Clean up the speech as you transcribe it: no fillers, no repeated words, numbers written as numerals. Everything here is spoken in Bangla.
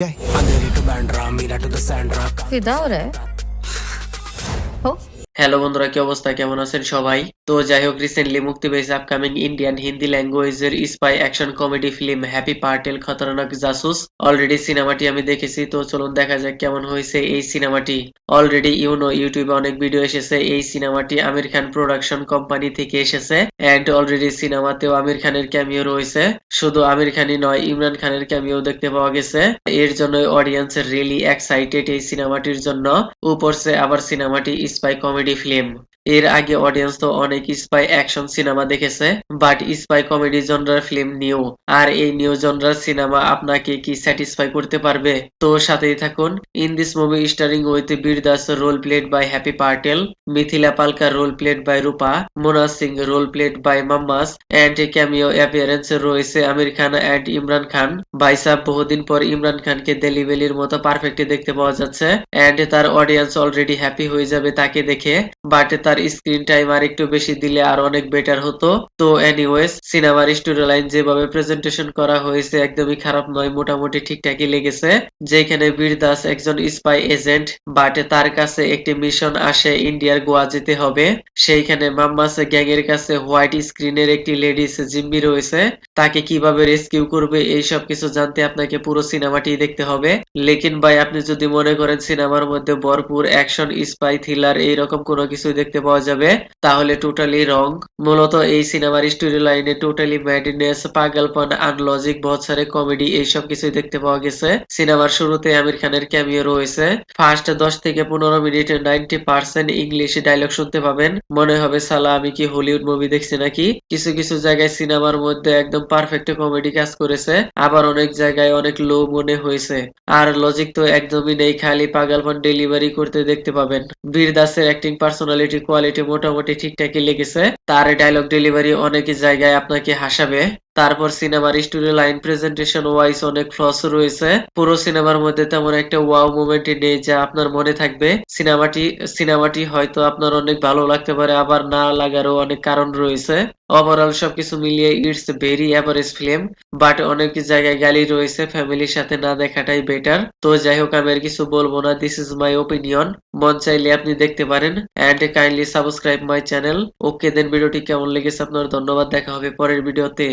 Andheri to Bandra Mira to the Sandra फिदा हो रहा है हो হ্যালো বন্ধুরা, কি অবস্থা? কেমন আছেন সবাই? তো যাই হোক, রিসেন্টলি মুক্তি পেয়েছে আপকামিং ইন্ডিয়ান হিন্দি ল্যাঙ্গুয়েজের spy action comedy film Happy Patel Khatarnak Jasoos. Already সিনেমাটি আমি দেখেছি, তো চলুন দেখা যাক কেমন হয়েছে এই সিনেমাটি। অলরেডি ইউটিউবে অনেক ভিডিও এসেছে। এই সিনেমাটি আমির খান প্রোডাকশন কোম্পানি থেকে এসেছে এন্ড অলরেডি সিনেমাতেও আমির খানের ক্যামিও রয়েছে। শুধু আমির খানই নয়, ইমরান খানের ক্যামিও দেখতে পাওয়া গেছে। এর জন্য অডিয়েন্স রিয়েলি এক্সাইটেড এই সিনেমাটির জন্য। উপরসে আবার সিনেমাটি স্পাই কমেডি ফিল্ম। এর আগে অডিয়েন্স তো অনেক স্পাই অ্যাকশন সিনেমা দেখেছে, বাট স্পাই কমেডি জনরার ফিল্ম নিউ। আর এই নিউ জনরার সিনেমা আপনাকে কি স্যাটিসফাই করতে পারবে? তো সাথেই থাকুন। In this movie starring with Vir Das, role played by Happy Patel, Mithila পালকা role played by Rupa, Mona Singh role played by মাম্মাস এন্ড ক্যামিও অ্যাপিয়ারেন্স রয়েছে আমির খান এন্ড ইমরান খান। ভাই সাহেব, বহুদিন পর ইমরান খানকে দেলিবেলির মতো পারফেক্ট দেখতে পাওয়া যাচ্ছে এন্ড তার অডিয়েন্স অলরেডি হ্যাপি হয়ে যাবে তাকে দেখে, বাট তার স্ক্রিন টাইম আর একটু বেশি দিলে আর অনেক বেটার হতো। তো এনিওয়েজ, সিনেমার স্টোরি লাইন যেভাবে প্রেজেন্টেশন করা হয়েছে একদমই খারাপ নয়, মোটামুটি ঠিকঠাকই লেগেছে। যেখানে বীর দাস একজন স্পাই এজেন্ট, বাট তার কাছে একটি মিশন আসে ইন্ডিয়ার গোয়া যেতে হবে। সেইখানে মাম্মাস গ্যাং এর কাছে হোয়াইট স্ক্রিনের একটি লেডিস জিম্মি রয়েছে। তাকে কিভাবে রেস্কিউ করবে এই সব কিছু জানতে আপনাকে পুরো সিনেমাটি দেখতে হবে। লেকিন ভাই, আপনি যদি মনে করেন সিনেমার মধ্যে ভরপুর অ্যাকশন, স্পাই, থ্রিলার এইরকম কোনো কিছু দেখতে পাওয়া যাবে, তাহলে টোটালি রং। মূলত এই সিনেমার স্টোরি লাইনে টোটালি ম্যাডনেস, পাগলপন, আনলজিক, বহুত সারে কমেডি এইসব কিছুই দেখতে পাওয়া গেছে। সিনেমার শুরুতে আমির খানের ক্যামিও রয়েছে। ফার্স্ট 10 থেকে 15 মিনিটে 90% ইংলিশ ডায়লগ শুনতে পাবেন। মনে হবে সালা আমি কি হলিউড মুভি দেখছি নাকি। কিছু কিছু জায়গায় সিনেমার মধ্যে একদম পারফেক্ট কমেডি কাজ করেছে, আবার অনেক জায়গায় অনেক লো মনে হয়েছে। আর লজিক তো একদমই নেই, খালি পাগলপন ডেলিভারি করতে দেখতে পাবেন। বীর দাসের অ্যাক্টিং, পার্সোনালিটি, কোয়ালিটি মোটামুটি ঠিকঠাকই লেগেছে। তার ডায়লগ ডেলিভারি অনেক জায়গায় আপনাকে হাসাবে। তারপর সিনেমার স্টোরি লাইন প্রেজেন্টেশন ওয়াইজ অনেক ফ্লস রয়েছে। পুরো সিনেমার মধ্যে তেমন একটা ওয়াও মোমেন্ট নেই যা আপনার মনে থাকবে। সিনেমাটি হয়তো আপনার অনেক ভালো লাগতে পারে, আবার না লাগারও অনেক কারণ রয়েছে। ওভারঅল সবকিছু মিলিয়ে it's very average film, but অনেক জায়গায় গালি রয়েছে, ফ্যামিলির সাথে না দেখাটাই বেটার। তো যাই হোক, আমি আর কিছু বলবো না, দিস ইজ মাই ওপিনিয়ন। মন চাইলে আপনি দেখতে পারেন and kindly subscribe my channel. Okay then, ভিডিওটি কেমন লেগেছে আপনার? ধন্যবাদ, দেখা হবে পরের ভিডিওতে।